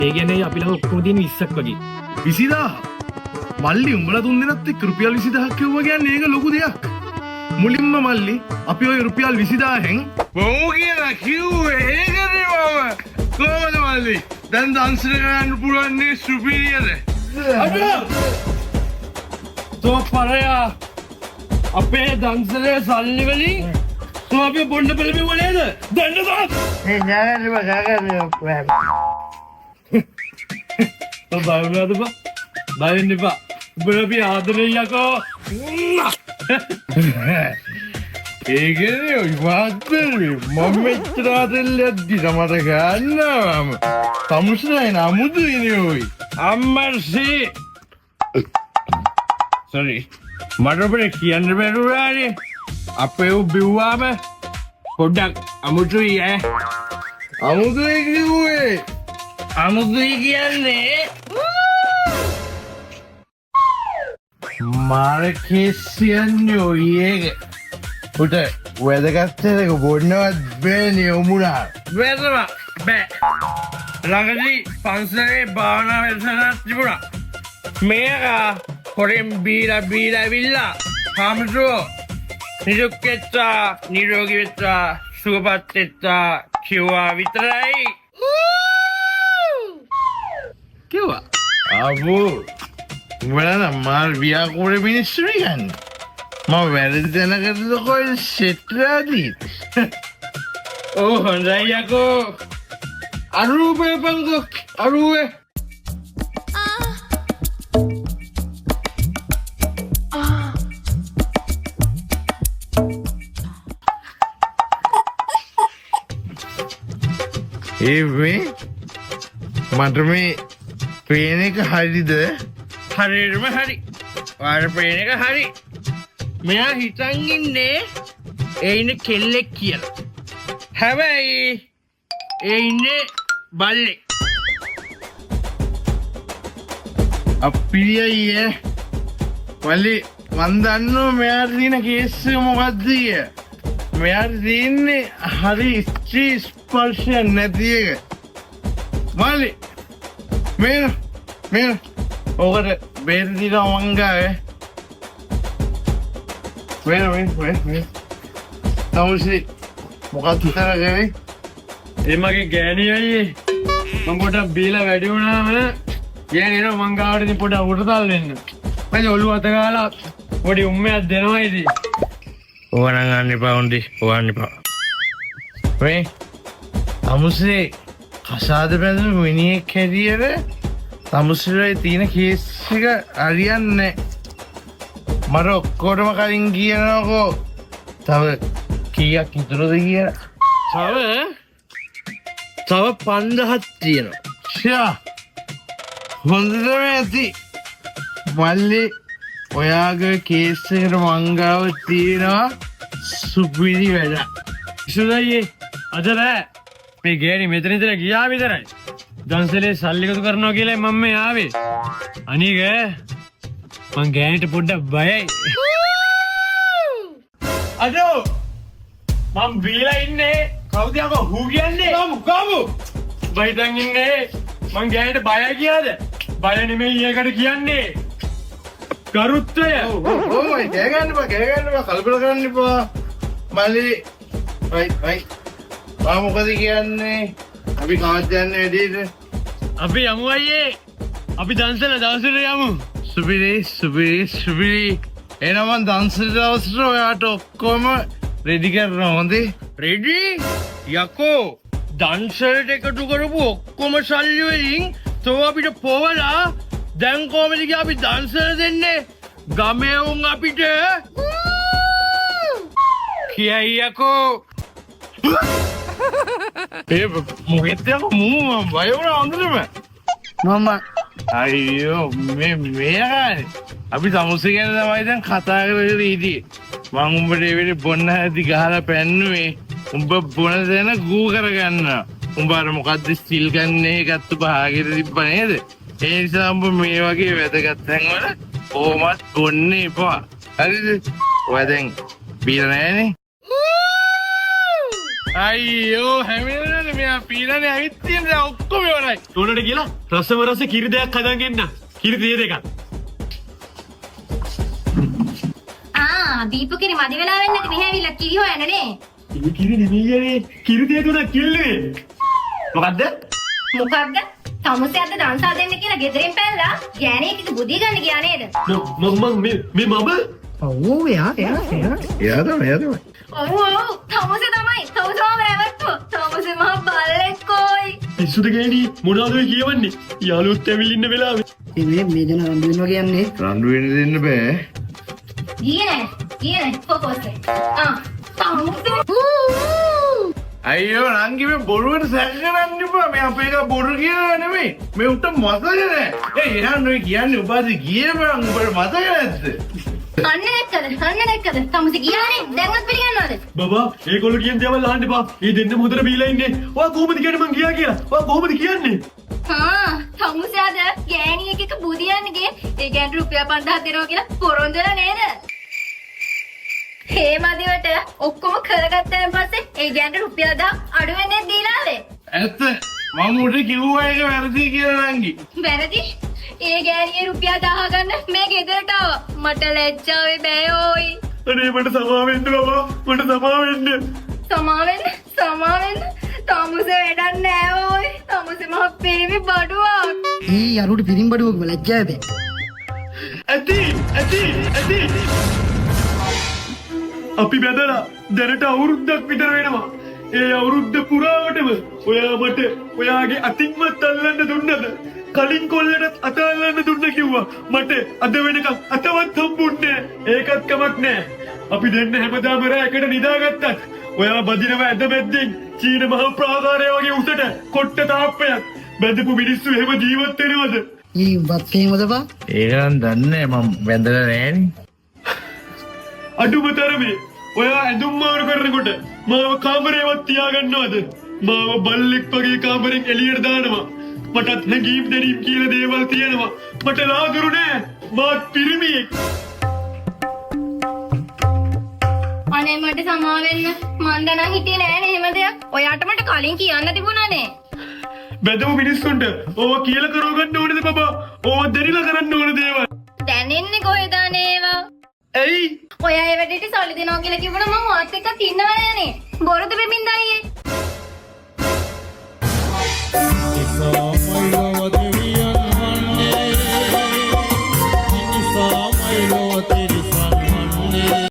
ඒ කියන්නේ අපි ළඟ ඔක්කොම තියෙන 20ක් වගේ. 20000 මල්ලි උඹලා තුන් දෙනාත් එක්ක රුපියල් 20000ක් කිව්වා කියන්නේ ඒක ලොකු දෙයක්. මුලින්ම මල්ලි අපි ওই රුපියල් 20000න් මොමු කියලා කිව්වේ ඒකනේ මම. කොහොමද මල්ලි? දැන් දන්සර ගන්න පුළුවන් නේ සුපිරියද? අඩෝ! තෝ පරයා අපේ දන්සලේ සල්ලි වලින් තෝ අපි බොණ්ඩ පෙළඹෙව නේද? දන්න තාත්! මේ ඥානම ගාගන්නේ තෝ බය වුණාද බා? බය වෙන්න එපා. උඹලා අපි ආදරේ යකෝ. ඒකනේ ඔය වාත්තේ මම මෙච්චර ආදෙල්ලද්දි තමට ගන්නවම තමුසනේ නමුදු ඉනේ ඔයි අම්මර්සි sorry මට ඔබට කියන්න බැරුණානේ අපේ උබ්බුවාම පොඩ්ඩක් අමුතුයි ඈ අමුතුයි කිව්වේ අමුතුයි කියන්නේ මාර කේසියන්නේ ඔය ඒක උට වැදගත්තේක බොන්නවත් බෑනේ යමුනා වැදම බෑ ළඟදී පන්සලේ භාවනා වැඩසටහනක් තිබුණා මේක හොරෙන් බීලා ඇවිල්ලා හාමුදුරුවෝ නිරුක් වෙච්චා නිරෝගී වෙච්චා සුවපත් වෙච්චා කිව්වා විතරයි කිව්වා අබෝ උඹලා මාර ව්‍යාකූර මිනිස්සු ගන්න මම වැරදි දැනගත්තද කොයි සෙට්රාදී ඕ හොඳයි යකෝ අරූපේ පංගෝ අරූපේ ඒ වේ මට මේ පේන එක හරිද හරියටම හරි වාර පේන එක හරි මෙයා හිතන් ඉන්නේ ඒ ඉන්නේ කෙල්ලෙක් කියලා හැබැයි ඒ ඉන්නේ බල්ලෙක් අපිරියයි වලි මන් දන්නවා මෙයාට තියෙන කේස් එක මොකක්ද කිය. මෙයාට තියෙන්නේ හරි ස්ත්‍රී ස්පර්ශයක් නැති එක. මල්ලි මේන ඔකට බේර දීලා මං ගාවේ. Wait. තමුසි මොකක්ද කරන්නේ? ඒ මගේ ගෑණියයි මම පොඩක් බීලා වැඩි වුණාම ගෑණි එනවා මං ගාවට ඉතින් පොඩක් උඩටල් වෙන්න. මම ඔළුව අත ගාලා පොඩි උම්මයක් දෙනවා ඉතින්. ඕවා නම් අන්න එපා උන්දි. ඕවා එපා. මේ තමුසි කසාද බැඳුණු මිනිහෙක් හැටියට තමුසිරේ තියෙන කේස් එක හරියන්නේ මට ඔක්කොටම කලින් කියනකො තව කීයක් ඉතුරුද කියලා. තව 5000ක් තියෙනවා. ෂා හොඳටම ඇති. මල්ලි ඔයාගේ කේස් එකට මංගාව තියෙනවා සුපිරි වැඩ. ඉසුදයියේ අද නෑ මේ ගෑණි මෙතන ඉඳලා ගියා විතරයි. දන්සලේ සල්ලි එකතු කරනවා කියලා මම මේ ආවේ. අනික මං ගෑණිට පොඩ්ඩක් බයයි. අදෝ මම බීලා ඉන්නේ කවුද යකෝ හූ කියන්නේ? කවු? බයිතන් ඉන්නේ මං ගෑණිට බයයි කියලාද? බය නෙමෙයි ඒකට කියන්නේ. කරුත්වය. ඕයි ගෑගන්න බා කලබල කරන්න එපා. මල්ලි වයි මොකද කියන්නේ? අපි කවද්ද යන්නේ වැඩේට? අපි යමු අයියේ. අපි දන්සල දවසට යමු. සුපිරි. එහෙනම් මං දන්සල දවසට ඔයාට ඔක්කොම රෙඩි කරනවා හොඳේ? රෙඩි? යකෝ දන්සලට එකතු කරපු ඔක්කොම සල්ලි වලින් තෝ අපිට පොවලා දැන් කොහමද අපි දන්සල දෙන්නේ? ගමේ උන් අපිට කියයි යකෝ. ඒ මොකෙද යකෝ මම බය වුණා හොඳටම. මම අයියෝ මේ අපි සමුස්ස ගැන තමයි දැන් කතා කරලා ඉදී. මං උඹට ඒ වෙලේ බොන්න හැටි ගහලා පැන්නුවේ. උඹ බොන දෙන ගූ කරගන්න. උඹ අර මොකද්ද ස්ටිල් ගන්නේ ගත්ත බහාගෙට තිබ්බ නේද? ඒ නිසා උඹ මේ වගේ වැදගත් තැන් වල කොහොමත් බොන්න එපා. හරිද? ඔය දැන් බීලා නැහැනේ. අයියෝ හැමෝටම මෙයා පීනනේ ඇවිත් තියෙන දා ඔක්කොම ඉවරයි. උනට කියලා රසම රස කිරි දෙයක් හදන් එන්න. කිරි දෙය දෙකක්. දීපු කිරි මදි වෙලා වෙන්නේ නැති මෙහෙ ඇවිල්ලා කිරි හොයන්න නේ. මේ කිරි නෙමෙයිනේ. කිරි දෙය තුනක් කිල්ලුවේ. මොකද්ද? මොකක්ද? තමුසේ අද දන්සා දෙන්න කියලා ගෙදරින් පැනලා ගෑණියෙක් බුදිය ගන්න ගියා නේද? මේ මම ඔව් යා තමයි. ඔව් තමුසේ තමයි. තමුසේම රැවට්ටුවා. තමුසේ මහ බල්ලෙක් කොයි. පිස්සුද ගෑණි මොනවද ඔය කියවන්නේ? යාළුවොත් ඇවිල්ලා ඉන්න වෙලාවේ. මේ දෙන රණ්ඩු වෙනවා කියන්නේ. රණ්ඩු වෙන්න දෙන්න බෑ. ගියේ කොකොස්සේ. තමුසේ. අයියෝ නංගි මේ බොරුවට සැක කරන්න එපා. මේ අපේ එක බොරු කියලා නෙමෙයි. මේ උන්ට මතක නෑ. එහෙනම් ඔය කියන්නේ උපාද ගියේ බං උඹට මතක නැද්ද? අන්න නැක්කද? තමුසේ ගියානේ. දැන්වත් පිළිගන්නවද? බබා ඒගොල්ලෝ කියන දේවල් අහන්න එපා. මේ දෙන්න හොඳට බීලා ඉන්නේ. ඔයා කොහොමද කියන්නේ මං ගියා කියලා? ඔයා කොහොමද කියන්නේ? තමුසේ අද ගෑණියෙක් එක්ක බුදියන්න ගියේ. ඒ ගෑනට රුපියල් 5000 දෙනවා කියලා පොරොන්දු වෙලා නේද? ඒ මදිවට ඔක්කොම කරගත්තාන් පස්සේ ඒ ගෑනට රුපියල් 1000 අඩු වෙන්නේ දීලාවේ. ඇත්ත මම උට කිව්වා එක වැරදි කියලා නංගි. වැරදි? ඒ ගෑණියේ රුපියල් 1000 ගන්න මේ ගෙදරට ආවා. මට ලැජ්ජාවේ බෑ ඕයි. අනේ මට සමා වෙන්න බබා. මට සමා වෙන්න. සමා වෙන්න. තමුසේ වැඩක් නෑ ඕයි. තමුසේ මහ පිරිමි බඩුවක්. යාළුවට පිරිම් බඩුවක ලැජ්ජාව බෑ. ඇති. අපි බැදලා දැනට අවුරුද්දක් විතර වෙනවා. ඒ අවුරුද්ද පුරාවටම ඔයා මට ඔයාගේ අතින්වත් අල්ලන්න දුන්නද? කලින් කොල්ලට අත අල්ලන්න දුන්න කිව්වා. මට අද වෙනකම් අතවත් හම්බුන්නේ නෑ. ඒකත් කමක් නෑ. අපි දෙන්න හැමදාම රැයකට නිදාගත්තත් ඔයා බදිනව ඇද බැද්දෙන් චීන මහ ප්‍රාකාරය වගේ උසට කොට්ට තාප්පයක් බැඳපු මිනිස්සු එහෙම ජීවත් වෙනවද? වත් එහෙමද බා? ඒක නම් දන්නේ මම වැඳලා නෑනේ. අඩුම තරමේ ඔයා ඇඳුම් මාරු කරනකොට මාව කාමරේවත් තියාගන්නවද? මාව බල්ලෙක් වගේ කාමරෙන් එළියට දානවා. මටත් හැඟීම් දැනීම් කියලා දේවල් තියෙනවා. මට ලාගුරු නෑ. මාත් පිරිමියෙක්. අනේ මට සමා වෙන්න. මන් දැනන් හිටියේ නෑනේ එහෙම දෙයක්. ඔයාට මට කලින් කියන්න තිබුණානේ. බැඳපු මිනිස්සුන්ට ඕවා කියලා කරව ගන්න ඕනේද බබා? ඕවා දැරිලා කරන්න ඕන දේවල්. දැනෙන්නේ කොහෙද නේවා? ඇයි? ඔයා ඒ වැඩේට සල්ලි දෙනවා කියලා කිව්වම මම ඔයත් එක්ක ඉන්නව නෑනේ. බොරුද බෙමින්ද අයියේ?